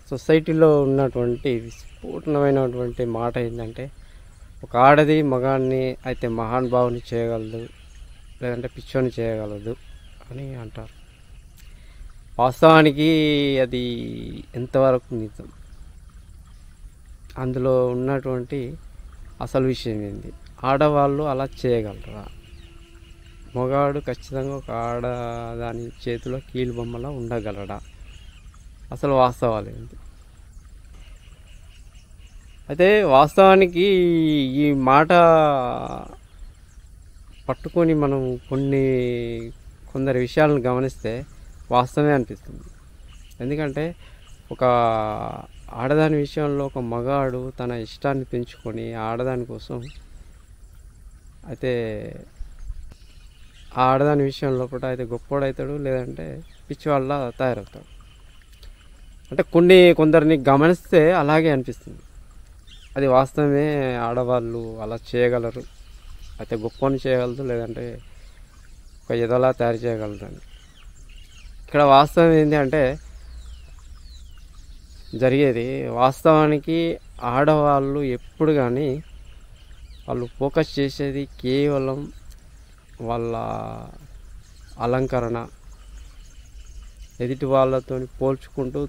సొసైటీలో ఉన్నటువంటి విస్ఫోటనమైనటువంటి మాట ఏంటంటే, ఒక ఆడది మగాడిని అయితే మహానుభావుని చేయగలదు, లేదంటే పిచ్చోని చేయగలదు అని అంటారు. వాస్తవానికి అది ఎంతవరకు నిజం? అందులో ఉన్నటువంటి అసలు విషయం ఏంది? ఆడవాళ్ళు అలా చేయగలరా? మగాడు ఖచ్చితంగా ఒక ఆడదాని చేతిలో కీలుబొమ్మలా ఉండగలడా? అసలు వాస్తవాలు ఏంటి? అయితే వాస్తవానికి ఈ మాట పట్టుకొని మనం కొందరి విషయాలను గమనిస్తే వాస్తవమే అనిపిస్తుంది. ఎందుకంటే ఒక ఆడదాని విషయంలో ఒక మగాడు తన ఇష్టాన్ని పెంచుకొని ఆడదాని కోసం అయితే ఆ ఆడదాని విషయంలో కూడా అయితే గొప్పోడవుతాడు, లేదంటే పిచ్చివాళ్ళ తయారవుతాడు. అంటే కొందరిని గమనిస్తే అలాగే అనిపిస్తుంది. అది వాస్తవమే, ఆడవాళ్ళు అలా చేయగలరు, అయితే గొప్పని చేయగలదు, లేదంటే ఒక ఎదలా తయారు చేయగలరు అని. ఇక్కడ వాస్తవం ఏంటి అంటే, జరిగేది వాస్తవానికి ఆడవాళ్ళు ఎప్పుడు కానీ వాళ్ళు ఫోకస్ చేసేది కేవలం వాళ్ళ అలంకరణ, ఎదుటి వాళ్ళతో పోల్చుకుంటూ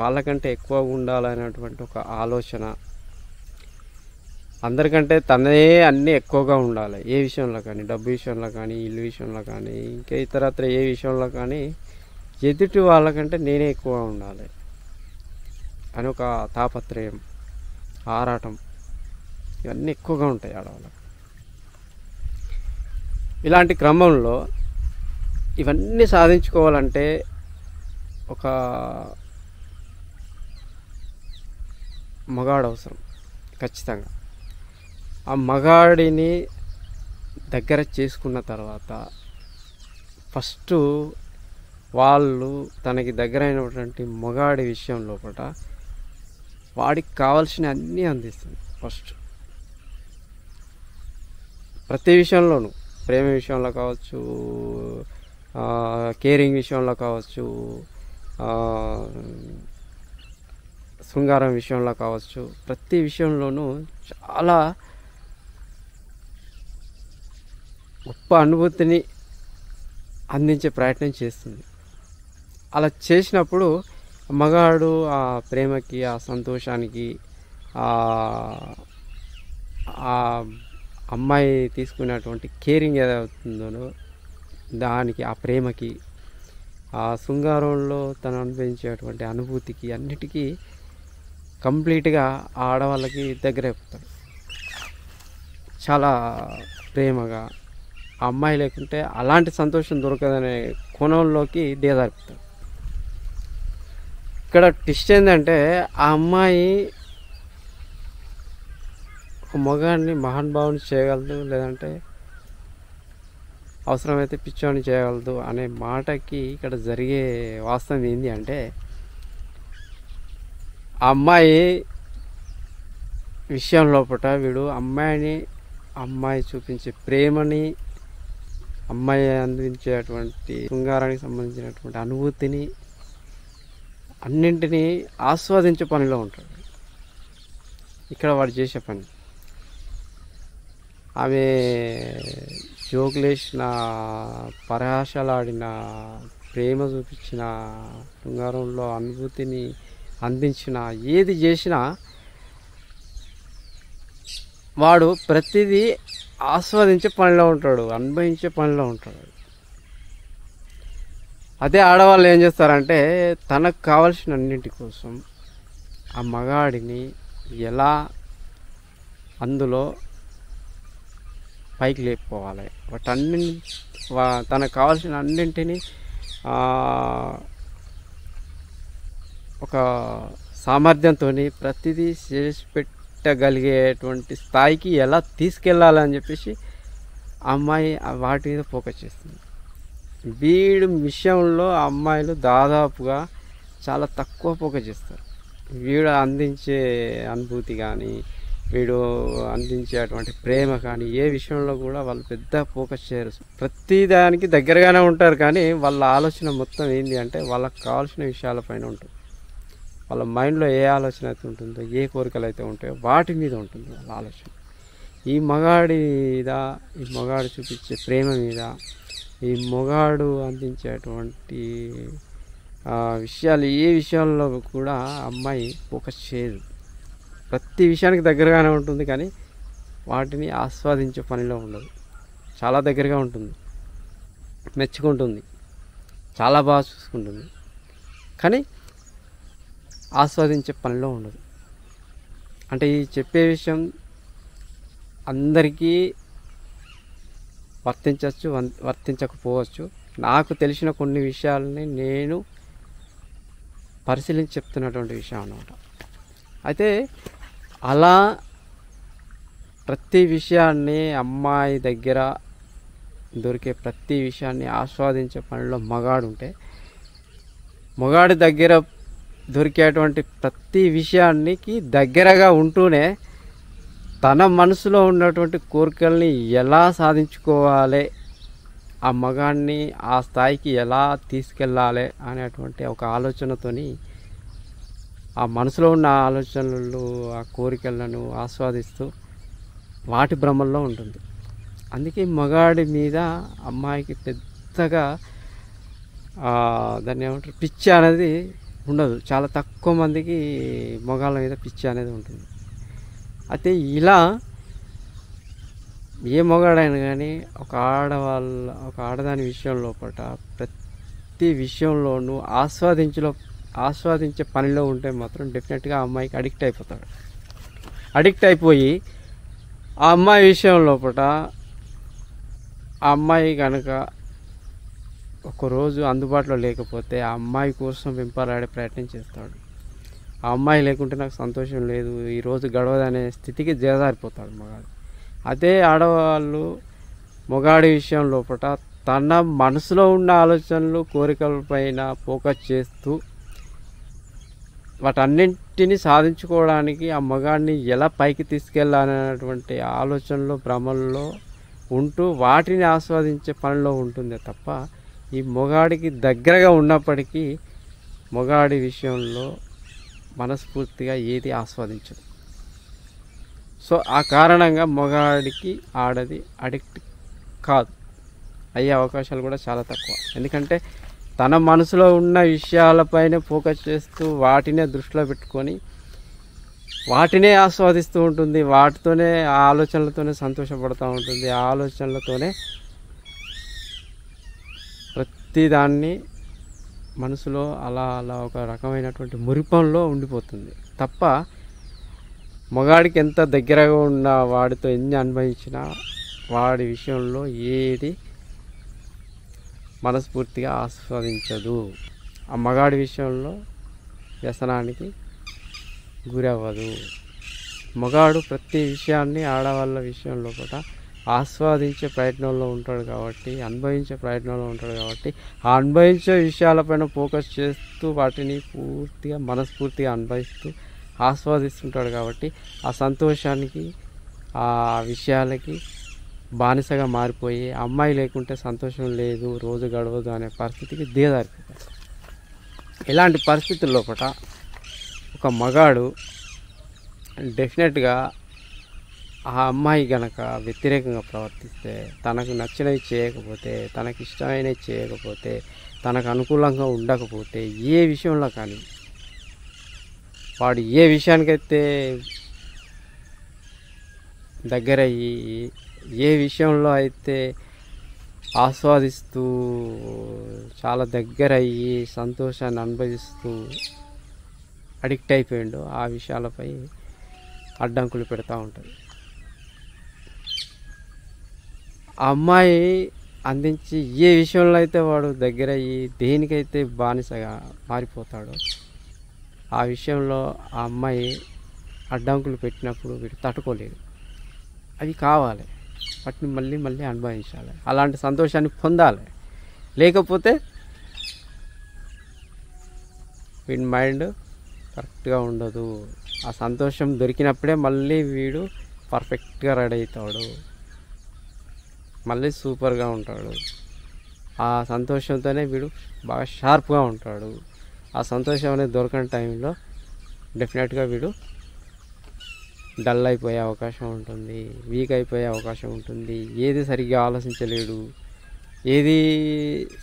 వాళ్ళకంటే ఎక్కువ ఉండాలనేటువంటి ఒక ఆలోచన, అందరికంటే తనే అన్నీ ఎక్కువగా ఉండాలి. ఏ విషయంలో కానీ, డబ్బు విషయంలో కానీ, ఇల్లు విషయంలో కానీ, ఇంకా ఇతరత్ర ఏ విషయంలో కానీ ఎదుటి వాళ్ళకంటే నేనే ఎక్కువ ఉండాలి అని ఒక తాపత్రయం, ఆరాటం, ఇవన్నీ ఎక్కువగా ఉంటాయి ఆడవాళ్ళకి. ఇలాంటి క్రమంలో ఇవన్నీ సాధించుకోవాలంటే ఒక మగాడు అవసరం ఖచ్చితంగా. ఆ మగాడిని దగ్గర చేసుకున్న తర్వాత ఫస్ట్ వాళ్ళు తనకి దగ్గరైనటువంటి మగాడి విషయం లోపల వాడికి కావాల్సిన అన్నీ అందిస్తుంది. ఫస్ట్ ప్రతి విషయంలోనూ, ప్రేమ విషయంలో కావచ్చు, కేరింగ్ విషయంలో కావచ్చు, శృంగారం విషయంలో కావచ్చు, ప్రతి విషయంలోనూ చాలా గొప్ప అనుభూతిని అందించే ప్రయత్నం చేస్తుంది. అలా చేసినప్పుడు మగాడు ఆ ప్రేమకి, ఆ సంతోషానికి, ఆ అమ్మాయి తీసుకునేటువంటి కేరింగ్ ఏదవుతుందో దానికి, ఆ ప్రేమకి, ఆ శృంగారంలో తను అనుభవించేటువంటి అనుభూతికి, అన్నిటికీ కంప్లీట్గా ఆడవాళ్ళకి దగ్గర అయిపోతాడు. చాలా ప్రేమగా ఆ అమ్మాయి లేకుంటే అలాంటి సంతోషం దొరకదనే కోణంలోకి దిగజారుతాడు. ఇక్కడ ట్విస్ట్ ఏంటంటే, ఆ అమ్మాయి ఒక మగాడిని మహానుభావుని చేయగలదు, లేదంటే అవసరమైతే పిచ్చోని చేయగలదు అనే మాటకి ఇక్కడ జరిగే వాస్తవం ఏంటి అంటే, ఆ అమ్మాయి విషయం లోపల వీడు అమ్మాయి చూపించే ప్రేమని, అమ్మాయి అందించేటువంటి శృంగారానికి సంబంధించినటువంటి అనుభూతిని అన్నింటినీ ఆస్వాదించే పనిలో ఉంటాడు. ఇక్కడ వాడు చేసే పని, ఆమె జోకులేసిన, పరహాసలాడిన, ప్రేమ చూపించిన, శృంగారంలో అనుభూతిని అందించిన, ఏది చేసినా వాడు ప్రతిదీ ఆస్వాదించే పనిలో ఉంటాడు, అనుభవించే పనిలో ఉంటాడు. అదే ఆడవాళ్ళు ఏం చేస్తారంటే, తనకు కావాల్సిన అన్నింటి కోసం ఆ మగాడిని ఎలా అందులో పైకి లేపుకోవాలి, తనకు కావాల్సిన అన్నింటినీ ఒక సామర్థ్యంతో ప్రతిదీ చేసి పెట్టగలిగేటువంటి స్థాయికి ఎలా తీసుకెళ్ళాలని చెప్పేసి అమ్మాయి వాటి మీద ఫోకస్ చేస్తుంది. వీడి విషయంలో అమ్మాయిలు దాదాపుగా చాలా తక్కువ ఫోకస్ చేస్తారు. వీడు అందించే అనుభూతి కానీ, వీడు అందించేటువంటి ప్రేమ కానీ, ఏ విషయంలో కూడా వాళ్ళు పెద్ద ఫోకస్ చేయరు. ప్రతి దానికి దగ్గరగానే ఉంటారు, కానీ వాళ్ళ ఆలోచన మొత్తం ఏంటి అంటే వాళ్ళకి కావాల్సిన విషయాలపైన ఉంటుంది. వాళ్ళ మైండ్లో ఏ ఆలోచన అయితే ఉంటుందో, ఏ కోరికలు అయితే ఉంటాయో వాటి మీద ఉంటుంది వాళ్ళ ఆలోచన. ఈ మగాడు చూపించే ప్రేమ మీద, ఈ మగాడు అందించేటువంటి విషయాలు, ఏ విషయాల్లో కూడా అమ్మాయి ఫోకస్ చేయదు. ప్రతి విషయానికి దగ్గరగానే ఉంటుంది, కానీ వాటిని ఆస్వాదించే పనిలో ఉండదు. చాలా దగ్గరగా ఉంటుంది, మెచ్చుకుంటుంది, చాలా బాగా చూసుకుంటుంది, కానీ ఆస్వాదించే పనిలో ఉండదు. అంటే ఈ చెప్పే విషయం అందరికీ వర్తించవచ్చు, వర్తించకపోవచ్చు. నాకు తెలిసిన కొన్ని విషయాలని నేను పరిశీలించి చెప్తున్నటువంటి విషయం అన్నమాట. అయితే అలా ప్రతి విషయాన్ని, అమ్మాయి దగ్గర దొరికే ప్రతి విషయాన్ని ఆస్వాదించే పనిలో మగాడు ఉంటే, మగాడి దగ్గర దొరికేటువంటి ప్రతి విషయానికి దగ్గరగా ఉంటూనే తన మనసులో ఉన్నటువంటి కోరికల్ని ఎలా సాధించుకోవాలి, ఆ మగాడిని ఆ స్థాయికి ఎలా తీసుకెళ్ళాలి అనేటువంటి ఒక ఆలోచనతోని, ఆ మనసులో ఉన్న ఆలోచనలు, ఆ కోరికలను ఆస్వాదిస్తూ వాటి భ్రమల్లో ఉంటుంది. అందుకే మగాడి మీద అమ్మాయికి పెద్దగా దాన్ని ఏమంటారు, పిచ్చి అనేది ఉండదు. చాలా తక్కువ మందికి మగాళ్ళ మీద పిచ్చి అనేది ఉంటుంది. అయితే ఇలా ఏ మగాడైనా కానీ ఒక ఆడదాని విషయం లోపల ప్రతి విషయంలోనూ ఆస్వాదించే పనిలో ఉంటే మాత్రం డెఫినెట్గా ఆ అమ్మాయికి అడిక్ట్ అయిపోతాడు. అడిక్ట్ అయిపోయి ఆ అమ్మాయి విషయం లోపల ఆ అమ్మాయి కనుక ఒకరోజు అందుబాటులో లేకపోతే ఆ అమ్మాయి కోసం వెంపలాడే ప్రయత్నం చేస్తాడు. ఆ అమ్మాయి లేకుంటే నాకు సంతోషం లేదు, ఈరోజు గడవదనే స్థితికి చేజారిపోతాడు మగాడు. అదే ఆడవాళ్ళు మగాడి విషయం లోపల తన మనసులో ఉన్న ఆలోచనలు, కోరికలపైన ఫోకస్ చేస్తూ వాటన్నింటినీ సాధించుకోవడానికి ఆ మగాడిని ఎలా పైకి తీసుకెళ్ళాలనేటువంటి ఆలోచనలో, భ్రమల్లో ఉంటూ వాటిని ఆస్వాదించే పనిలో ఉంటుందే తప్ప, ఈ మగాడికి దగ్గరగా ఉన్నప్పటికీ మగాడి విషయంలో మనస్ఫూర్తిగా ఏది ఆస్వాదించదు. సో ఆ కారణంగా మగాడికి ఆడది అడిక్ట్ కాదు, అయ్యే అవకాశాలు కూడా చాలా తక్కువ. ఎందుకంటే తన మనసులో ఉన్న విషయాలపైనే ఫోకస్ చేస్తూ వాటినే దృష్టిలో పెట్టుకొని వాటినే ఆస్వాదిస్తూ ఉంటుంది, వాటితోనే, ఆ ఆలోచనలతోనే సంతోషపడుతూ ఉంటుంది, ఆ ఆలోచనలతోనే ప్రతిదాన్ని మనసులో అలా ఒక రకమైనటువంటి మురిపంలో ఉండిపోతుంది తప్ప, మగాడికి ఎంత దగ్గరగా ఉన్న వాడితో ఎన్ని అనుభవించినా వాడి విషయంలో ఏది మనస్ఫూర్తిగా ఆస్వాదించదు. ఆ మగాడి విషయంలో వ్యసనానికి గురి అవ్వదు. మగాడు ప్రతి విషయాన్ని ఆడవాళ్ళ విషయంలో కూడా ఆస్వాదించే ప్రయత్నంలో ఉంటాడు కాబట్టి, అనుభవించే ప్రయత్నంలో ఉంటాడు కాబట్టి, ఆ అనుభవించే విషయాలపైన ఫోకస్ చేస్తూ వాటిని పూర్తిగా మనస్ఫూర్తిగా అనుభవిస్తూ ఆస్వాదిస్తుంటాడు కాబట్టి, ఆ సంతోషానికి, ఆ విషయాలకి బానిసగా మారిపోయి అమ్మాయి లేకుంటే సంతోషం లేదు, రోజు గడవదు అనే పరిస్థితికి దిగజారిపోతాడు. ఇలాంటి పరిస్థితుల లోపల ఒక మగాడు డెఫినెట్గా ఆ అమ్మాయి గనక వ్యతిరేకంగా ప్రవర్తిస్తే, తనకు నచ్చినవి చేయకపోతే, తనకి ఇష్టమైనవి చేయకపోతే, తనకు అనుకూలంగా ఉండకపోతే, ఏ విషయంలో కానీ వాడు ఏ విషయానికైతే దగ్గరయ్యి, ఏ విషయంలో అయితే ఆస్వాదిస్తూ చాలా దగ్గరయ్యి సంతోషాన్ని అనుభవిస్తూ అడిక్ట్ అయిపోయిండో ఆ విషయాలపై అడ్డంకులు పెడతా ఉంటుంది. ఆ అమ్మాయి అందించి ఏ విషయంలో అయితే వాడు దగ్గరయ్యి దేనికైతే బానిసగా మారిపోతాడో ఆ విషయంలో ఆ అమ్మాయి అడ్డంకులు పెట్టినప్పుడు వీడు తట్టుకోలేడు. అవి కావాలి, వాటిని మళ్ళీ మళ్ళీ అనుభవించాలి, అలాంటి సంతోషాన్ని పొందాలి. లేకపోతే వీడి మైండ్ కరెక్ట్గా ఉండదు. ఆ సంతోషం దొరికినప్పుడే మళ్ళీ వీడు పర్ఫెక్ట్గా రెడీ అవుతాడు, మళ్ళీ సూపర్గా ఉంటాడు. ఆ సంతోషంతోనే వీడు బాగా షార్ప్గా ఉంటాడు. ఆ సంతోషం అనేది దొరకని టైంలో డెఫినెట్గా వీడు డల్ అయిపోయే అవకాశం ఉంటుంది, వీక్ అయిపోయే అవకాశం ఉంటుంది. ఏది సరిగ్గా ఆలోచించలేడు, ఏది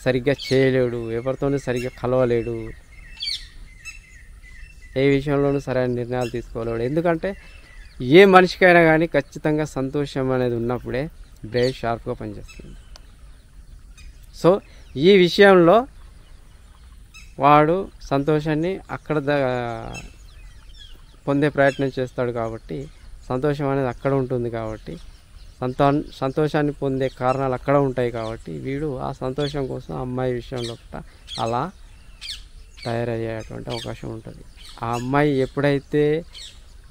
సరిగ్గా చేయలేడు, ఎవరితోనూ సరిగ్గా కలవలేడు, ఏ విషయంలోనూ సరైన నిర్ణయాలు తీసుకోలేడు. ఎందుకంటే ఏ మనిషికైనా కానీ ఖచ్చితంగా సంతోషం అనేది ఉన్నప్పుడే బ్రెయిన్ షార్ప్గా పనిచేస్తుంది. సో ఈ విషయంలో వాడు సంతోషాన్ని అక్కడ పొందే ప్రయత్నం చేస్తాడు. కాబట్టి సంతోషం అనేది అక్కడ ఉంటుంది. కాబట్టి సంతోషాన్ని పొందే కారణాలు అక్కడ ఉంటాయి. కాబట్టి వీడు ఆ సంతోషం కోసం అమ్మాయి విషయంలో కూడా అలా తయారయ్యేటువంటి అవకాశం ఉంటుంది. ఆ అమ్మాయి ఎప్పుడైతే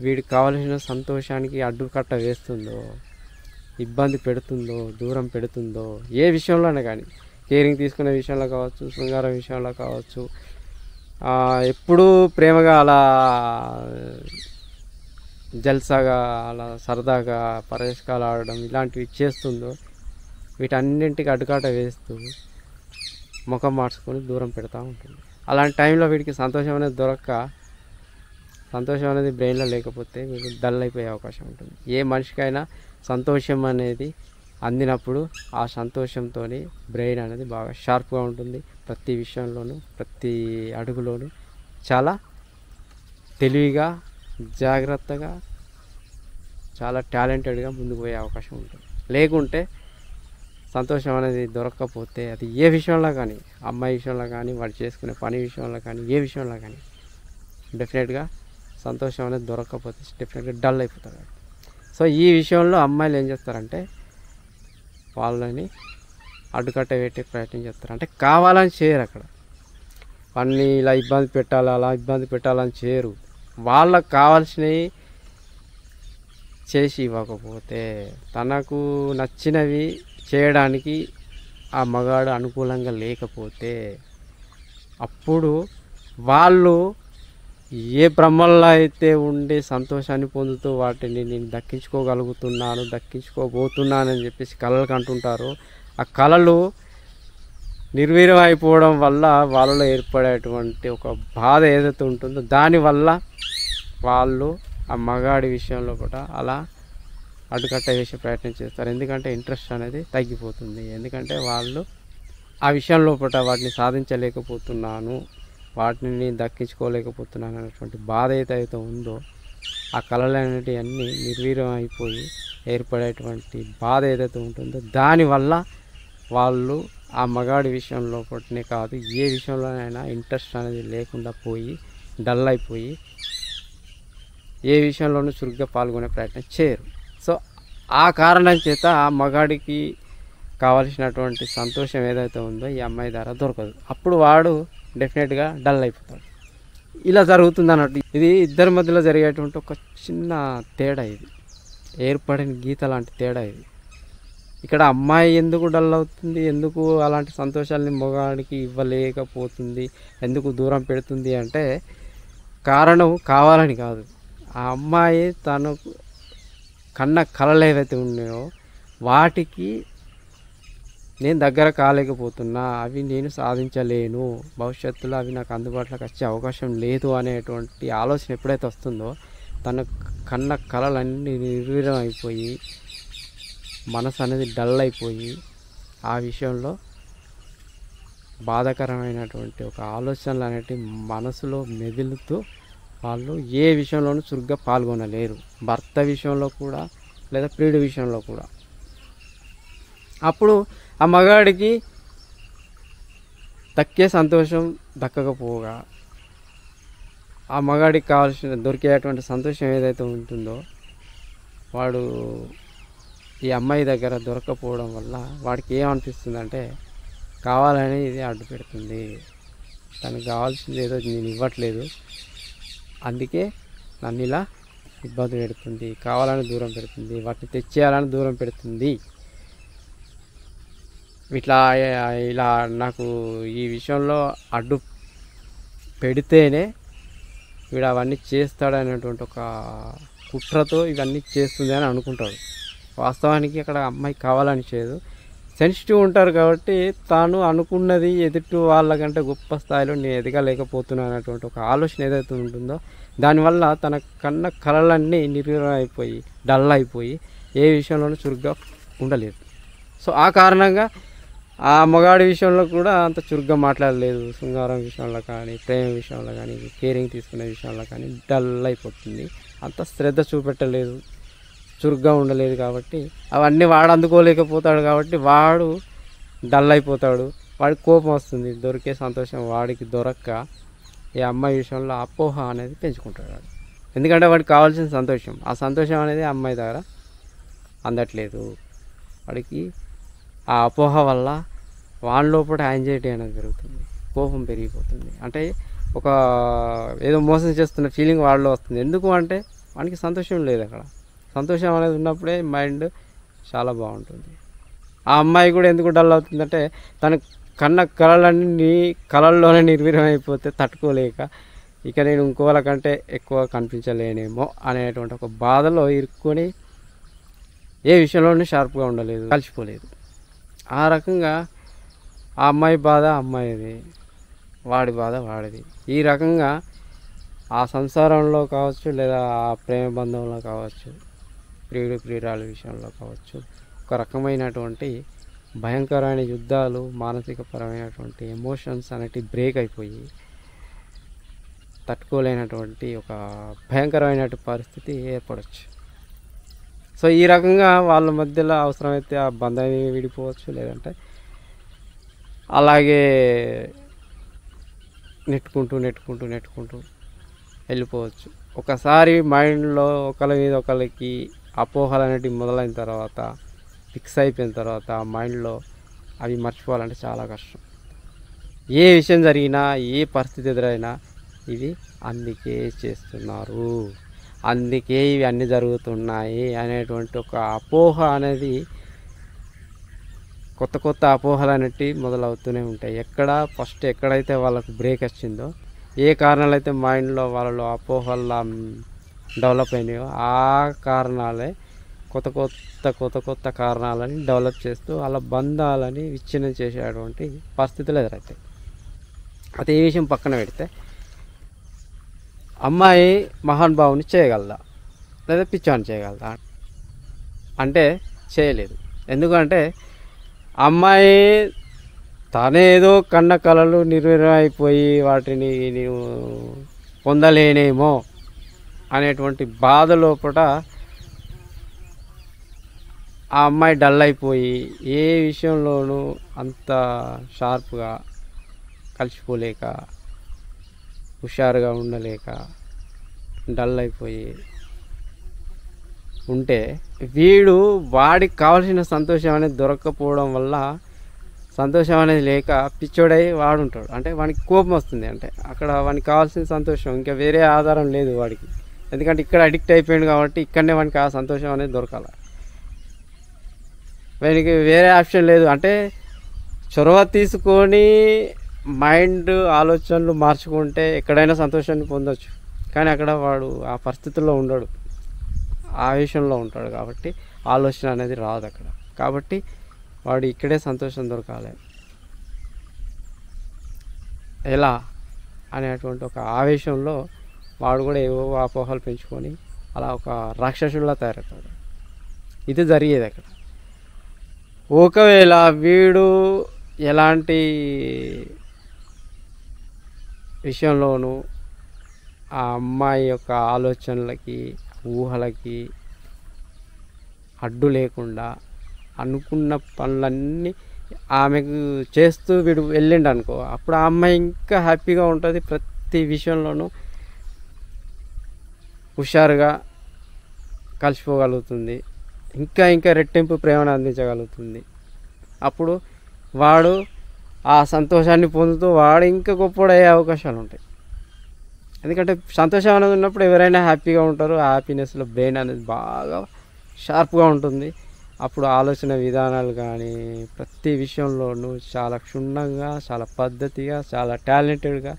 వీడికి కావలసిన సంతోషానికి అడ్డుకట్ట వేస్తుందో, ఇబ్బంది పెడుతుందో, దూరం పెడుతుందో, ఏ విషయంలోనే కానీ, కేరింగ్ తీసుకునే విషయంలో కావచ్చు, శృంగారం విషయంలో కావచ్చు, ఎప్పుడూ ప్రేమగా అలా జల్సాగా అలా సరదాగా పరదేశకాలు ఆడడం ఇలాంటివి చేస్తుందో, వీటన్నింటికి అడ్డుకాట వేస్తూ ముఖం మార్చుకొని దూరం పెడతా ఉంటుంది. అలాంటి టైంలో వీడికి సంతోషం అనేది దొరక్క, సంతోషం అనేది బ్రెయిన్లో లేకపోతే వీడు డల్ అయిపోయే అవకాశం ఉంటుంది. ఏ మనిషికైనా సంతోషం అనేది అందినప్పుడు ఆ సంతోషంతో బ్రెయిన్ అనేది బాగా షార్ప్గా ఉంటుంది. ప్రతి విషయంలోనూ, ప్రతి అడుగులోనూ చాలా తెలివిగా, జాగ్రత్తగా, చాలా టాలెంటెడ్గా ముందుకు పోయే అవకాశం ఉంటుంది. లేకుంటే సంతోషం అనేది దొరకకపోతే అది ఏ విషయంలో కానీ, అమ్మాయి విషయంలో కానీ, వాడు చేసుకునే పని విషయంలో కానీ, ఏ విషయంలో కానీ డెఫినెట్గా సంతోషం అనేది దొరకకపోతే డెఫినెట్గా డల్ అయిపోతారు. సో ఈ విషయంలో అమ్మాయిలు ఏం చేస్తారంటే వాళ్ళని అడ్డుకట్ట పెట్టే ప్రయత్నం చేస్తారు. అంటే కావాలని చేయరు, అక్కడ వాడిని ఇలా ఇబ్బంది పెట్టాలి, అలా ఇబ్బంది పెట్టాలని చేయరు. వాళ్ళకు కావాల్సినవి చేసి ఇవ్వకపోతే, తనకు నచ్చినవి చేయడానికి ఆ మగాడు అనుకూలంగా లేకపోతే, అప్పుడు వాళ్ళు ఏ భ్రమల్లో అయితే ఉండి సంతోషాన్ని పొందుతూ వాటిని నేను దక్కించుకోగలుగుతున్నాను, దక్కించుకోబోతున్నానని చెప్పేసి కలలు కంటుంటారో, ఆ కలలు నిర్వీర్యం అయిపోవడం వల్ల వాళ్ళలో ఏర్పడేటువంటి ఒక బాధ ఏదైతే ఉంటుందో దానివల్ల వాళ్ళు ఆ మగాడి విషయంలో కూడా అలా అడ్డుకట్ట వేసే ప్రయత్నం చేస్తారు. ఎందుకంటే ఇంట్రెస్ట్ అనేది తగ్గిపోతుంది. ఎందుకంటే వాళ్ళు ఆ విషయంలో వాటిని సాధించలేకపోతున్నాను, వాటిని దక్కించుకోలేకపోతున్నాను అనేటువంటి బాధ ఏదైతే ఉందో, ఆ కళలు అనేటివి అన్నీ నిర్వీర్యం అయిపోయి ఏర్పడేటువంటి బాధ ఏదైతే ఉంటుందో దానివల్ల వాళ్ళు ఆ మగాడి విషయంలో పట్టినే కాదు, ఏ విషయంలోనైనా ఇంట్రెస్ట్ అనేది లేకుండా పోయి డల్ అయిపోయి ఏ విషయంలోనూ చురుగ్గా పాల్గొనే ప్రయత్నం చేయరు. సో ఆ కారణం చేత ఆ మగాడికి కావాల్సినటువంటి సంతోషం ఏదైతే ఉందో ఈ అమ్మాయి ద్వారా దొరకదు. అప్పుడు వాడు డెఫినెట్గా డల్ అయిపోతాడు. ఇలా జరుగుతుంది అన్నట్టు. ఇది ఇద్దరి మధ్యలో జరిగేటువంటి ఒక చిన్న తేడా, ఇది ఏర్పడిన గీత లాంటి తేడా ఇది. ఇక్కడ అమ్మాయి ఎందుకు డల్ అవుతుంది, ఎందుకు అలాంటి సంతోషాలని మగాడికి ఇవ్వలేకపోతుంది, ఎందుకు దూరం పెడుతుంది అంటే కారణం కావాలని కాదు. ఆ అమ్మాయి తనకు కన్న కలలు ఏవైతే ఉన్నాయో వాటికి నేను దగ్గర కాలేకపోతున్నా, అవి నేను సాధించలేను, భవిష్యత్తులో అవి నాకు అందుబాటులోకి వచ్చే అవకాశం లేదు అనేటువంటి ఆలోచన ఎప్పుడైతే వస్తుందో తన కన్న కలలన్నీ నిర్వీర్యం అయిపోయి మనసు అనేది డల్ అయిపోయి ఆ విషయంలో బాధాకరమైనటువంటి ఒక ఆలోచనలు అనేటివి మనసులో మెదులుతూ వాళ్ళు ఏ విషయంలోనూ చురుగ్గా పాల్గొనలేరు. భర్త విషయంలో కూడా లేదా ప్రియుడి విషయంలో కూడా. అప్పుడు ఆ మగాడికి దక్కే సంతోషం దక్కకపోగా, ఆ మగాడికి కావాల్సిన దొరికేటువంటి సంతోషం ఏదైతే ఉంటుందో వాడు ఈ అమ్మాయి దగ్గర దొరకపోవడం వల్ల వాడికి ఏమనిపిస్తుందంటే కావాలని ఇది అడ్డు పెడుతుంది, తనకు కావాల్సింది ఏదో నేను ఇవ్వట్లేదు, అందుకే నన్ను ఇలా ఇబ్బంది పెడుతుంది, కావాలని దూరం పెడుతుంది, వాటిని తెచ్చేయాలని దూరం పెడుతుంది, ఇలా నాకు ఈ విషయంలో అడ్డు పెడితేనే వీడు అవన్నీ చేస్తాడనేటువంటి ఒక కుట్రతో ఇవన్నీ చేస్తుంది అని అనుకుంటాడు. వాస్తవానికి అక్కడ అమ్మాయి కావాలని చేయదు, సెన్సిటివ్ ఉంటారు కాబట్టి తాను అనుకున్నది ఎదుటి వాళ్ళకంటే గొప్ప స్థాయిలో నేను ఎదగలేకపోతున్నాను అనేటువంటి ఒక ఆలోచన ఏదైతే ఉంటుందో దానివల్ల తన కన్న కలలన్నీ నిర్వీర్యం అయిపోయి డల్ అయిపోయి ఏ విషయంలోనూ చురుగ్గా ఉండలేదు. సో ఆ కారణంగా ఆ మగాడి విషయంలో కూడా అంత చురుగ్గా మాట్లాడలేదు. శృంగారం విషయంలో కానీ, ప్రేమ విషయంలో కానీ, కేరింగ్ తీసుకునే విషయంలో కానీ డల్ అయిపోతుంది. అంత శ్రద్ధ చూపెట్టలేదు, చురుగ్గా ఉండలేదు. కాబట్టి అవన్నీ వాడు అందుకోలేకపోతాడు కాబట్టి వాడు డల్ అయిపోతాడు. వాడికి కోపం వస్తుంది. దొరికే సంతోషం వాడికి దొరక్క ఈ అమ్మాయి విషయంలో అపోహ అనేది పెంచుకుంటాడు వాడు. ఎందుకంటే వాడికి కావాల్సిన సంతోషం, ఆ సంతోషం అనేది అమ్మాయి దగ్గర అందట్లేదు. వాడికి ఆ అపోహ వల్ల వాని లోపల యాంగ్జైటీ అనేది పెరుగుతుంది, కోపం పెరిగిపోతుంది. అంటే ఒక ఏదో మోసం చేస్తున్న ఫీలింగ్ వాడిలో వస్తుంది. ఎందుకు అంటే వానికి సంతోషం లేదు. అక్కడ సంతోషం అనేది ఉన్నప్పుడే మైండ్ చాలా బాగుంటుంది. ఆ అమ్మాయి కూడా ఎందుకు డల్ అవుతుందంటే తన కన్న కళలన్నీ కళల్లోనే నిర్వీర్యం అయిపోతే తట్టుకోలేక ఇక నేను ఇంకోళ్ళకంటే ఎక్కువ కనిపించలేనేమో అనేటువంటి ఒక బాధలో ఇరుక్కొని ఏ విషయంలోనూ షార్ప్గా ఉండలేదు, కలిసిపోలేదు. ఆ రకంగా ఆ అమ్మాయి బాధ అమ్మాయిది, వాడి బాధ వాడిది. ఈ రకంగా ఆ సంసారంలో కావచ్చు, లేదా ఆ ప్రేమ బంధంలో కావచ్చు, ప్రియుడు ప్రియురాల విషయంలో కావచ్చు, ఒక రకమైనటువంటి భయంకరమైన యుద్ధాలు, మానసికపరమైనటువంటి ఎమోషన్స్ అనేటివి బ్రేక్ అయిపోయి తట్టుకోలేనటువంటి ఒక భయంకరమైన పరిస్థితి ఏర్పడవచ్చు. సో ఈ రకంగా వాళ్ళ మధ్యలో అవసరమైతే ఆ బంధాన్ని విడిపోవచ్చు, లేదంటే అలాగే నెట్టుకుంటూ వెళ్ళిపోవచ్చు. ఒకసారి మైండ్లో ఒకరి మీద ఒకరికి అపోహలు అనేటివి మొదలైన తర్వాత, ఫిక్స్ అయిపోయిన తర్వాత మైండ్లో అవి మర్చిపోవాలంటే చాలా కష్టం. ఏ విషయం జరిగినా, ఏ పరిస్థితి ఎదురైనా ఇది అందుకే చేస్తున్నారు, అందుకే ఇవి అన్నీ జరుగుతున్నాయి అనేటువంటి ఒక అపోహ అనేది, కొత్త కొత్త అపోహలు అనేవి మొదలవుతూనే ఉంటాయి. ఎక్కడైతే వాళ్ళకు బ్రేక్ వచ్చిందో, ఏ కారణాలు అయితే మైండ్లో వాళ్ళలో అపోహల్లా డెవలప్ అయినాయో ఆ కారణాలే కొత్త కారణాలని డెవలప్ చేస్తూ వాళ్ళ బంధాలని విచ్ఛిన్నం చేసేటువంటి పరిస్థితులు ఎదురవుతాయి. అయితే ఈ విషయం పక్కన పెడితే అమ్మాయి మహానుభావుని చేయగలదా లేదా పిచ్చాన్ని చేయగలదా అంటే చేయలేదు. ఎందుకంటే అమ్మాయి తనేదో కన్న కళలు నిర్వీర్యం అయిపోయి వాటిని నేను పొందలేనేమో అనేటువంటి బాధ లోపల ఆ అమ్మాయి డల్ అయిపోయి ఏ విషయంలోనూ అంత షార్ప్గా కలిసిపోలేక, హుషారుగా ఉండలేక డల్ అయిపోయి ఉంటే వీడు వాడికి కావాల్సిన సంతోషం అనేది దొరకకపోవడం వల్ల, సంతోషం అనేది లేక పిచ్చోడై వాడుంటాడు. అంటే వానికి కోపం వస్తుంది. అంటే అక్కడ వానికి కావాల్సిన సంతోషం ఇంకా వేరే ఆధారం లేదు వాడికి. ఎందుకంటే ఇక్కడ అడిక్ట్ అయిపోయాడు కాబట్టి ఇక్కడనే వానికి ఆ సంతోషం అనేది దొరకాలి. వానికి వేరే ఆప్షన్ లేదు. అంటే చొరవ తీసుకొని మైండ్ ఆలోచనలు మార్చుకుంటే ఎక్కడైనా సంతోషాన్ని పొందొచ్చు. కానీ అక్కడ వాడు ఆ పరిస్థితుల్లో ఉండడు, ఆవేశంలో ఉంటాడు. కాబట్టి ఆలోచన అనేది రాదు అక్కడ. కాబట్టి వాడు ఇక్కడే సంతోషం దొరకాలి, ఎలా అనేటువంటి ఒక ఆవేశంలో వాడు కూడా ఏవో అపోహలు పెంచుకొని అలా ఒక రాక్షసుడిలా తయారవుతాడు. ఇది జరిగేది అక్కడ. ఒకవేళ వీడు ఎలాంటి విషయంలోనూ ఆ అమ్మాయి యొక్క ఆలోచనలకి, ఊహలకి అడ్డు లేకుండా అనుకున్న పనులన్నీ ఆమెకు చేస్తూ వీడు వెళ్ళిండు అనుకో, అప్పుడు ఆ అమ్మాయి ఇంకా హ్యాపీగా ఉంటుంది. ప్రతి విషయంలోనూ హుషారుగా కలిసిపోగలుగుతుంది, ఇంకా రెట్టింపు ప్రేమను అందించగలుగుతుంది. అప్పుడు వాడు ఆ సంతోషాన్ని పొందుతూ వాడు ఇంకా గొప్పడయ్యే అవకాశాలు ఉంటాయి. ఎందుకంటే సంతోషం అనేది ఉన్నప్పుడు ఎవరైనా హ్యాపీగా ఉంటారు. ఆ హ్యాపీనెస్లో బ్రెయిన్ అనేది బాగా షార్ప్గా ఉంటుంది. అప్పుడు ఆలోచన విధానాలు కానీ ప్రతి విషయంలోనూ చాలా క్షుణ్ణంగా, చాలా పద్ధతిగా, చాలా టాలెంటెడ్గా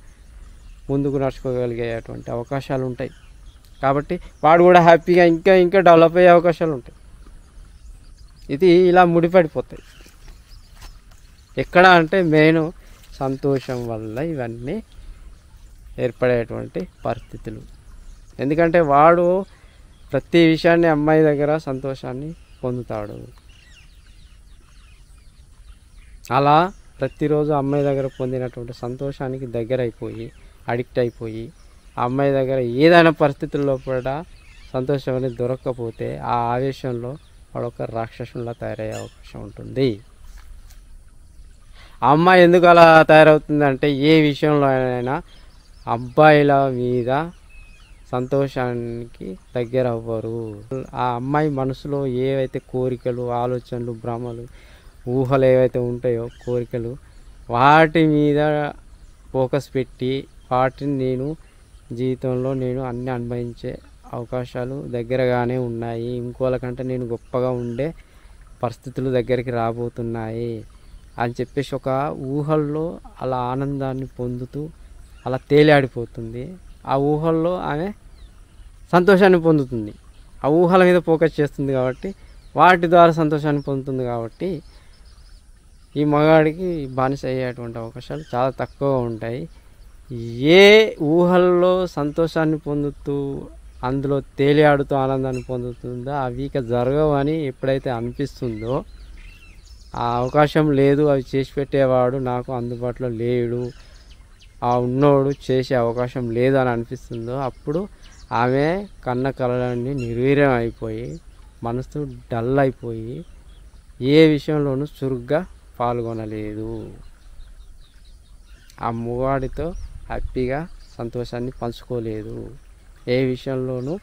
ముందుకు నడుచుకోగలిగేటువంటి అవకాశాలు ఉంటాయి. కాబట్టి వాడు కూడా హ్యాపీగా ఇంకా డెవలప్ అయ్యే అవకాశాలు ఉంటాయి. ఇది ఇలా ముడిపడిపోతాయి. ఎక్కడ అంటే మెయిన్ సంతోషం వల్ల ఇవన్నీ ఏర్పడేటువంటి పరిస్థితులు. ఎందుకంటే వాడు ప్రతి విషయాన్ని అమ్మాయి దగ్గర సంతోషాన్ని పొందుతాడు. అలా ప్రతిరోజు అమ్మాయి దగ్గర పొందినటువంటి సంతోషానికి దగ్గర అయిపోయి అడిక్ట్ అయిపోయి ఆ అమ్మాయి దగ్గర ఏదైనా పరిస్థితుల్లో కూడా సంతోషం అనేది దొరకకపోతే ఆ ఆవేశంలో వాడు ఒక రాక్షసులా తయారయ్యే అవకాశం ఉంటుంది. ఆ అమ్మాయి ఎందుకు అలా తయారవుతుందంటే ఏ విషయంలో అయినా అబ్బాయిల మీద సంతోషానికి దగ్గర అవ్వరు. ఆ అమ్మాయి మనసులో ఏవైతే కోరికలు, ఆలోచనలు, భ్రమలు, ఊహలు ఏవైతే ఉంటాయో కోరికలు, వాటి మీద ఫోకస్ పెట్టి వాటిని నేను జీవితంలో నేను అన్నీ అనుభవించే అవకాశాలు దగ్గరగానే ఉన్నాయి, ఇంకోళ్ళకంటే నేను గొప్పగా ఉండే పరిస్థితులు దగ్గరికి రాబోతున్నాయి అని చెప్పేసి ఒక ఊహల్లో అలా ఆనందాన్ని పొందుతూ అలా తేలియాడిపోతుంది. ఆ ఊహల్లో ఆమె సంతోషాన్ని పొందుతుంది. ఆ ఊహల మీద ఫోకస్ చేస్తుంది కాబట్టి వాటి ద్వారా సంతోషాన్ని పొందుతుంది. కాబట్టి ఈ మగాడికి బానిస అయ్యేటువంటి అవకాశాలు చాలా తక్కువగా ఉంటాయి. ఏ ఊహల్లో సంతోషాన్ని పొందుతూ అందులో తేలియాడుతూ ఆనందాన్ని పొందుతుందో అవి ఇక జరగవు అని ఎప్పుడైతే అనిపిస్తుందో, ఆ అవకాశం లేదు, అవి చేసి పెట్టేవాడు నాకు అందుబాటులో లేడు, ఆ ఉన్నోడు చేసే అవకాశం లేదు అని అనిపిస్తుందో అప్పుడు ఆమె కన్న కలలన్నీ నిర్వీర్యం అయిపోయి మనసు డల్ అయిపోయి ఏ విషయంలోనూ చురుగ్గా పాల్గొనలేదు. ఆ మూవాడితో హ్యాపీగా సంతోషాన్ని పంచుకోలేదు, ఏ విషయంలోనూ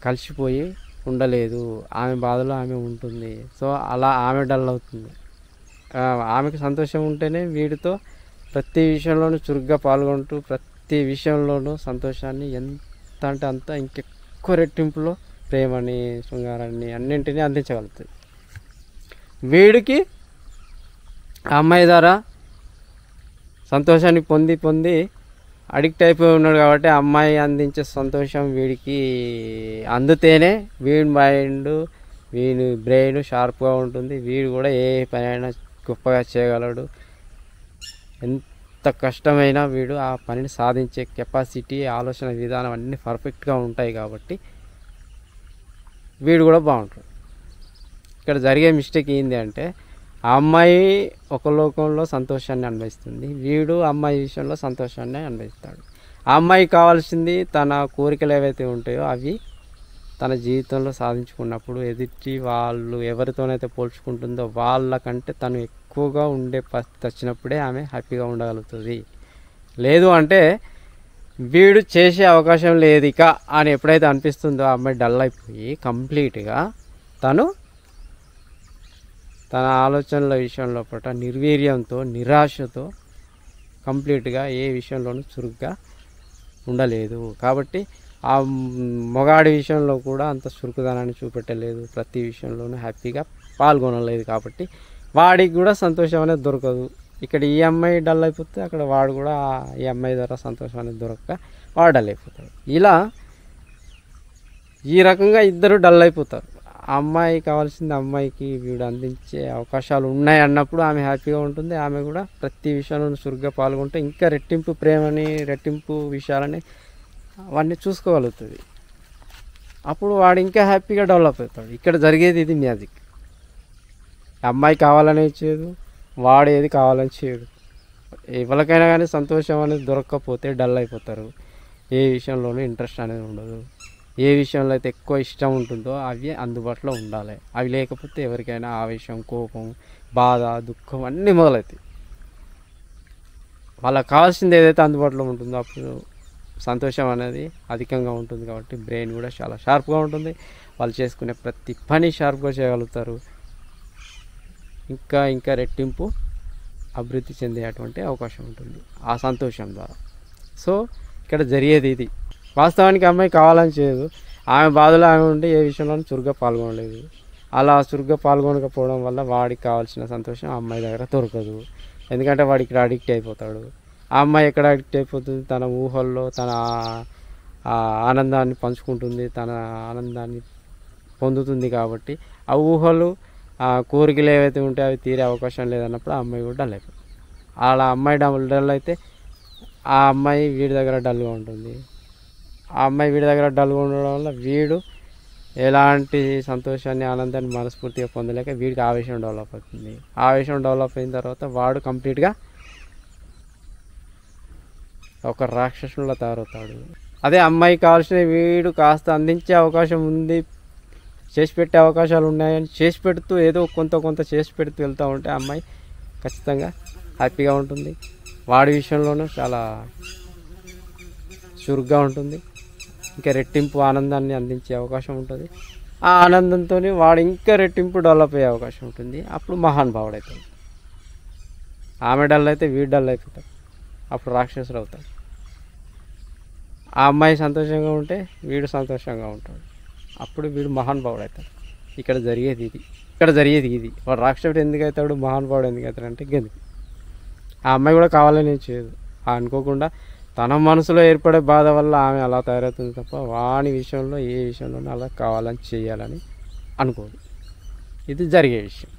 కలిసిపోయి ఉండలేదు. ఆమె బాధలో ఆమె ఉంటుంది. సో అలా ఆమె డల్ అవుతుంది. ఆమెకు సంతోషం ఉంటేనే వీడితో ప్రతి విషయంలోనూ చురుగ్గా పాల్గొంటూ ప్రతి విషయంలోనూ సంతోషాన్ని ఎంత అంటే అంత ఇంకెక్కువ రెట్టింపులో ప్రేమని, శృంగారాన్ని అన్నింటినీ అందించగలుగుతుంది. వీడికి ఆ అమ్మాయి ద్వారా సంతోషాన్ని పొంది పొంది అడిక్ట్ అయిపోయి ఉన్నాడు కాబట్టి ఆ అమ్మాయి అందించే సంతోషం వీడికి అందుతేనే వీడి మైండ్, వీడి బ్రెయిన్ షార్ప్గా ఉంటుంది. వీడు కూడా ఏ పనైనా గొప్పగా చేయగలడు. ఎంత కష్టమైనా వీడు ఆ పనిని సాధించే కెపాసిటీ, ఆలోచన విధానం అన్నీ పర్ఫెక్ట్గా ఉంటాయి కాబట్టి వీడు కూడా బాగుంటాడు. ఇక్కడ జరిగే మిస్టేక్ ఏంటి అంటే ఆ అమ్మాయి ఒక లోకంలో సంతోషాన్ని అనుభవిస్తుంది, వీడు అమ్మాయి విషయంలో సంతోషాన్ని అనుభవిస్తాడు. ఆ అమ్మాయికి కావాల్సింది తన కోరికలు ఏవైతే ఉంటాయో అవి తన జీవితంలో సాధించుకున్నప్పుడు ఎదుటి వాళ్ళు ఎవరితోనైతే పోల్చుకుంటుందో వాళ్ళకంటే తను ఎక్కువగా ఉండే పరిస్థితి వచ్చినప్పుడే ఆమె హ్యాపీగా ఉండగలుగుతుంది. లేదు అంటే వీడు చేసే అవకాశం లేదు ఇక అని ఎప్పుడైతే అనిపిస్తుందో ఆ అమ్మాయి డల్ అయిపోయి కంప్లీట్గా తన ఆలోచనల విషయంలో పట్ల నిర్వీర్యంతో, నిరాశతో కంప్లీట్గా ఏ విషయంలోనూ చురుగ్గా ఉండలేదు. కాబట్టి ఆ మొగాడి విషయంలో కూడా అంత చురుకుదనాన్ని చూపెట్టలేదు, ప్రతి విషయంలోనూ హ్యాపీగా పాల్గొనలేదు. కాబట్టి వాడికి కూడా సంతోషం అనేది దొరకదు. ఇక్కడ ఈ అమ్మాయి డల్ అయిపోతే అక్కడ వాడు కూడా ఈ అమ్మాయి ద్వారా సంతోషం అనేది దొరకక వాడు డల్ అయిపోతాడు. ఇలా ఈ రకంగా ఇద్దరు డల్ అయిపోతారు. ఆ అమ్మాయి కావాల్సింది అమ్మాయికి వీడు అందించే అవకాశాలు ఉన్నాయి అన్నప్పుడు ఆమె హ్యాపీగా ఉంటుంది. ఆమె కూడా ప్రతి విషయంలో చురుగ్గా పాల్గొంటే ఇంకా రెట్టింపు ప్రేమని, రెట్టింపు విషయాలని అవన్నీ చూసుకోగలుగుతుంది. అప్పుడు వాడు ఇంకా హ్యాపీగా డెవలప్ అవుతాడు. ఇక్కడ జరిగేది ఇది మ్యాజిక్. అమ్మాయి కావాలని చేయదు, వాడు ఏది కావాలని చేయడు. ఎవరికైనా కానీ సంతోషం అనేది దొరకకపోతే డల్ అయిపోతారు. ఏ విషయంలోనూ ఇంట్రెస్ట్ అనేది ఉండదు. ఏ విషయంలో అయితే ఎక్కువ ఇష్టం ఉంటుందో అవి అందుబాటులో ఉండాలి. అవి లేకపోతే ఎవరికైనా ఆవేశం, కోపం, బాధ, దుఃఖం అన్నీ మొదలవుతాయి. వాళ్ళకి కావాల్సింది ఏదైతే అందుబాటులో ఉంటుందో అప్పుడు సంతోషం అనేది అధికంగా ఉంటుంది. కాబట్టి బ్రెయిన్ కూడా చాలా షార్ప్గా ఉంటుంది. వాళ్ళు చేసుకునే ప్రతి పని షార్ప్గా చేయగలుగుతారు. ఇంకా ఇంకా రెట్టింపు అభివృద్ధి చెందేటువంటి అవకాశం ఉంటుంది ఆ సంతోషం ద్వారా. సో ఇక్కడ జరిగేది ఇది. వాస్తవానికి అమ్మాయి కావాలని చేయదు, ఆమె బాధలో ఆమె ఉండి ఏ విషయంలోనూ చురుగ్గా పాల్గొనలేదు. అలా చురుగ్గా పాల్గొనకపోవడం వల్ల వాడికి కావాల్సిన సంతోషం ఆ అమ్మాయి దగ్గర దొరకదు. ఎందుకంటే వాడికి ఇక్కడ అడిక్ట్ అయిపోతాడు. ఆ అమ్మాయి ఎక్కడ అడిక్ట్ అయిపోతుంది? తన ఊహల్లో తన ఆనందాన్ని పంచుకుంటుంది, తన ఆనందాన్ని పొందుతుంది. కాబట్టి ఆ ఊహలు, ఆ కోరికలు ఏవైతే ఉంటాయో అవి తీరే అవకాశం లేదన్నప్పుడు ఆ అమ్మాయి కూడా డల్ అయిపోతుంది. అలా అమ్మాయి డల్ అయితే ఆ అమ్మాయి వీడి దగ్గర డల్గా ఉంటుంది. ఆ అమ్మాయి వీడి దగ్గర డల్గా ఉండడం వల్ల వీడు ఎలాంటి సంతోషాన్ని ఆనందాన్ని మనస్ఫూర్తిగా పొందలేక వీడికి ఆవేశం డెవలప్ అవుతుంది. ఆవేశం డెవలప్ అయిన తర్వాత వాడు కంప్లీట్గా ఒక రాక్షసులా తయారవుతాడు. అదే అమ్మాయికి కావాల్సిన వీడు కాస్త అందించే అవకాశం ఉంది, చేసి పెట్టే అవకాశాలు ఉన్నాయని చేసి పెడుతూ ఏదో కొంత చేసి పెడుతూ వెళ్తూ ఉంటే అమ్మాయి ఖచ్చితంగా హ్యాపీగా ఉంటుంది. వాడి విషయంలోనూ చాలా చురుగ్గా ఉంటుంది. ఇంకా రెట్టింపు ఆనందాన్ని అందించే అవకాశం ఉంటుంది. ఆ ఆనందంతో వాడు ఇంకా రెట్టింపు డెవలప్ అయ్యే అవకాశం ఉంటుంది. అప్పుడు మహానుభావుడు అవుతాడు. ఆమె డల్ అయితే వీడు డల్ అయిపోతాడు. అప్పుడు రాక్షసుడు అవుతాడు. ఆ అమ్మాయి సంతోషంగా ఉంటే వీడు సంతోషంగా ఉంటాడు. అప్పుడు వీడు మహానుభావుడు అవుతాడు. ఇక్కడ జరిగేది ఇది. వాడు రాక్షసుడు ఎందుకు అవుతాడు, మహానుభావుడు ఎందుకు అవుతాడు అంటే గెలుపు. ఆ అమ్మాయి కూడా కావాలని చేయదు. అనుకోకుండా తన మనసులో ఏర్పడే బాధ వల్ల ఆమె అలా తయారవుతుంది తప్ప వాని విషయంలో ఏ విషయంలోనూ అలా కావాలని చేయాలని అనుకోదు. ఇది జరిగే విషయం.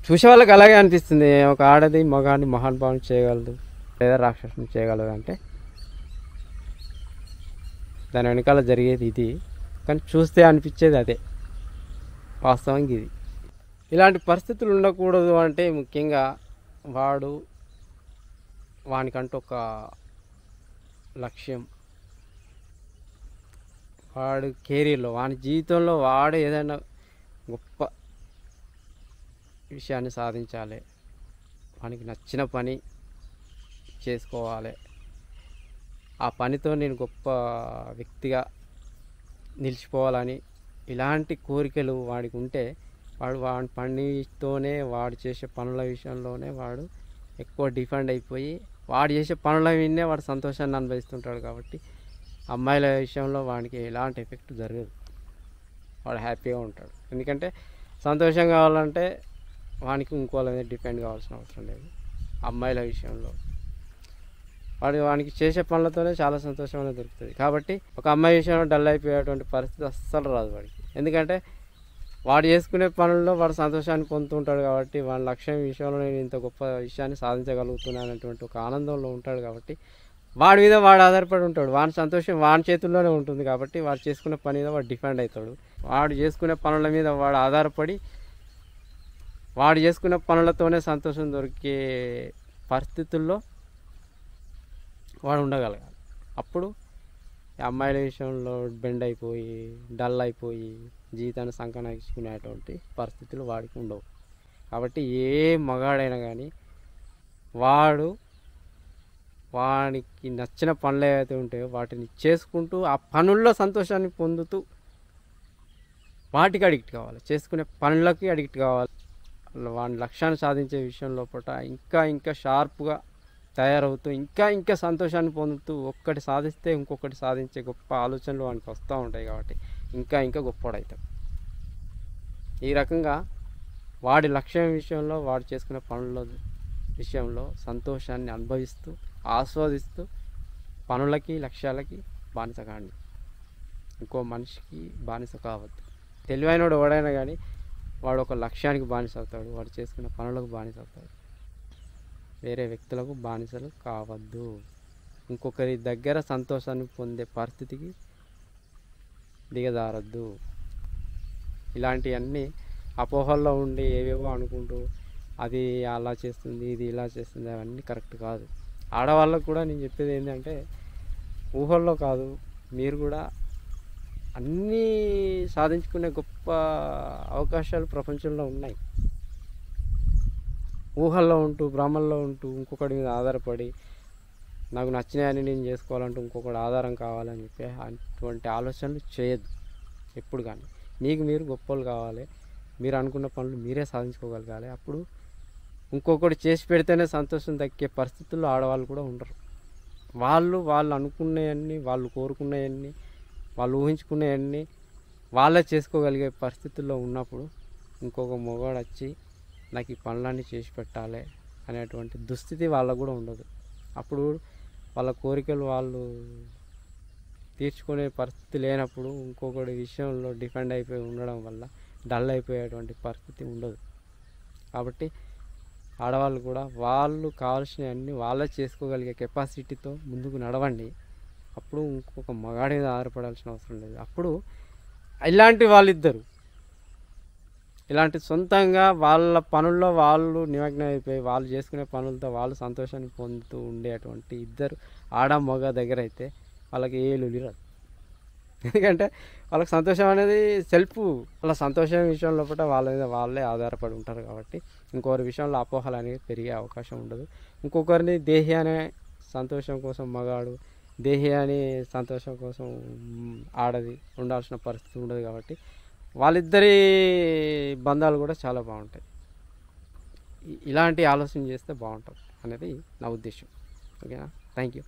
చూసే వాళ్ళకి అలాగే అనిపిస్తుంది. ఒక ఆడది మగాన్ని మహానుభావుని చేయగలదు లేదా రాక్షసుని చేయగలదు అంటే దాని వెనకాల జరిగేది ఇది. కానీ చూస్తే అనిపించేది అదే. వాస్తవంగా ఇది. ఇలాంటి పరిస్థితులు ఉండకూడదు అంటే ముఖ్యంగా వానికంటూ ఒక లక్ష్యం, వాడు కెరీర్లో వాని జీవితంలో వాడు ఏదైనా గొప్ప విషయాన్ని సాధించాలి, వానికి నచ్చిన పని చేసుకోవాలి, ఆ పనితో నేను గొప్ప వ్యక్తిగా నిలిచిపోవాలని ఇలాంటి కోరికలు వాడికి ఉంటే వాడి పనితోనే వాడు చేసే పనుల విషయంలోనే వాడు ఎక్కువ డిపెండ్ అయిపోయి వాడు చేసే పనుల విన్నే వాడు సంతోషాన్ని అనుభవిస్తుంటాడు. కాబట్టి అమ్మాయిల విషయంలో వాడికి ఎలాంటి ఎఫెక్ట్ జరగదు. వాడు హ్యాపీగా ఉంటాడు. ఎందుకంటే సంతోషం కావాలంటే వానికి ఇంకోళ్ళ మీద డిపెండ్ కావాల్సిన అవసరం లేదు. అమ్మాయిల విషయంలో వానికి చేసే పనులతోనే చాలా సంతోషం అనేది దొరుకుతుంది. కాబట్టి ఒక అమ్మాయి విషయంలో డల్ అయిపోయేటువంటి పరిస్థితి అస్సలు రాదు వాడికి. ఎందుకంటే వాడు చేసుకునే పనుల్లో వాడు సంతోషాన్ని పొందుతుంటాడు. కాబట్టి వాడి లక్ష్యం విషయంలో నేను ఇంత గొప్ప విషయాన్ని సాధించగలుగుతున్నాను అనేటువంటి ఒక ఆనందంలో ఉంటాడు. కాబట్టి వాడి మీద వాడు ఆధారపడి ఉంటాడు. వాడి సంతోషం వాడి చేతుల్లోనే ఉంటుంది. కాబట్టి వాడు చేసుకునే పని మీద వాడు డిపెండ్ అవుతాడు. వాడు చేసుకునే పనుల మీద వాడు ఆధారపడి వాడు చేసుకునే పనులతోనే సంతోషం దొరికే పరిస్థితుల్లో వాడు ఉండగలగాలి. అప్పుడు అమ్మాయిల విషయంలో బెండ్ అయిపోయి డల్ అయిపోయి జీవితాన్ని సంకనాయించుకునేటువంటి పరిస్థితులు వాడికి ఉండవు. కాబట్టి ఏ మగాడైనా కానీ వాడికి నచ్చిన పనులు ఏవైతే ఉంటాయో వాటిని చేసుకుంటూ ఆ పనుల్లో సంతోషాన్ని పొందుతూ వాటికి అడిక్ట్ కావాలి, చేసుకునే పనులకి అడిక్ట్ కావాలి. వాడి లక్ష్యాన్ని సాధించే విషయం లోపల ఇంకా షార్ప్గా తయారవుతూ ఇంకా సంతోషాన్ని పొందుతూ ఒక్కటి సాధిస్తే ఇంకొకటి సాధించే గొప్ప ఆలోచనలు వానికి వస్తూ ఉంటాయి. కాబట్టి ఇంకా గొప్పవాడవుతాడు. ఈ రకంగా వాడి లక్ష్యం విషయంలో వాడు చేసుకునే పనుల విషయంలో సంతోషాన్ని అనుభవిస్తూ ఆస్వాదిస్తూ పనులకి లక్ష్యాలకి బానిస కాండి. ఇంకో మనిషికి బానిస కావద్దు. తెలివైనవాడు ఎవడైనా కానీ వాడు ఒక లక్ష్యానికి బానిస అవుతాడు. వాడు చేసుకున్న పనులకు బానిస అవుతాడు. వేరే వ్యక్తులకు బానిసలు కావద్దు. ఇంకొకరి దగ్గర సంతోషాన్ని పొందే పరిస్థితికి దిగజారద్దు. ఇలాంటివన్నీ అపోహల్లో ఉండి ఏవేవో అనుకుంటూ అది అలా చేస్తుంది ఇది ఇలా చేస్తుంది అవన్నీ కరెక్ట్ కాదు. ఆడవాళ్ళకు కూడా నేను చెప్పేది ఏంటంటే ఊహల్లో కాదు, మీరు కూడా అన్నీ సాధించుకునే గొప్ప అవకాశాలు ప్రపంచంలో ఉన్నాయి. ఊహల్లో ఉంటూ భ్రమల్లో ఉంటూ ఇంకొకటి మీద ఆధారపడి నాకు నచ్చినాయని నేను చేసుకోవాలంటూ ఇంకొకటి ఆధారం కావాలని చెప్పి అటువంటి ఆలోచనలు చేయొద్దు ఎప్పుడు కానీ. మీకు మీరు గొప్పలు కావాలి, మీరు అనుకున్న పనులు మీరే సాధించుకోగలగాలి. అప్పుడు ఇంకొకటి చేసి పెడితేనే సంతోషం దక్కే పరిస్థితుల్లో ఆడవాళ్ళు కూడా ఉండరు. వాళ్ళు అనుకునేవన్నీ, వాళ్ళు కోరుకునేవన్నీ, వాళ్ళు ఊహించుకునేవన్నీ వాళ్ళే చేసుకోగలిగే పరిస్థితుల్లో ఉన్నప్పుడు ఇంకొక మగవాడు వచ్చి నాకు ఈ పనులన్నీ చేసి పెట్టాలి అనేటువంటి దుస్థితి వాళ్ళకు కూడా ఉండదు. అప్పుడు వాళ్ళ కోరికలు వాళ్ళు తీర్చుకునే పరిస్థితి లేనప్పుడు ఇంకొకటి విషయంలో డిపెండ్ అయిపోయి ఉండడం వల్ల డల్ అయిపోయేటువంటి పరిస్థితి ఉండదు. కాబట్టి ఆడవాళ్ళు కూడా వాళ్ళు కావాల్సినవన్నీ వాళ్ళే చేసుకోగలిగే కెపాసిటీతో ముందుకు నడవండి. అప్పుడు ఇంకొక మగాడి మీద ఆధారపడాల్సిన అవసరం లేదు. అప్పుడు ఇలాంటి వాళ్ళిద్దరు ఇలాంటి సొంతంగా వాళ్ళ పనుల్లో వాళ్ళు నిమగ్నం అయిపోయి వాళ్ళు చేసుకునే పనులతో వాళ్ళు సంతోషాన్ని పొందుతూ ఉండేటువంటి ఇద్దరు ఆడ మగ దగ్గర అయితే వాళ్ళకి ఏ లొల్లి రాదు. ఎందుకంటే వాళ్ళకి సంతోషం అనేది వాళ్ళ సంతోషం విషయం లోపల వాళ్ళ మీద వాళ్ళే ఆధారపడి ఉంటారు. కాబట్టి ఇంకొకరి విషయంలో అపోహలు అనేవి పెరిగే అవకాశం ఉండదు. ఇంకొకరిని దేహి అనే సంతోషం కోసం మగాడు, దేహి అనే సంతోషం కోసం ఆడది ఉండాల్సిన పరిస్థితి ఉండదు. కాబట్టి వాళ్ళిద్దరి బంధాలు కూడా చాలా బాగుంటాయి. ఇలాంటి ఆలోచన చేస్తే బాగుంటుంది అనేది నా ఉద్దేశం. ఓకేనా? Thank you.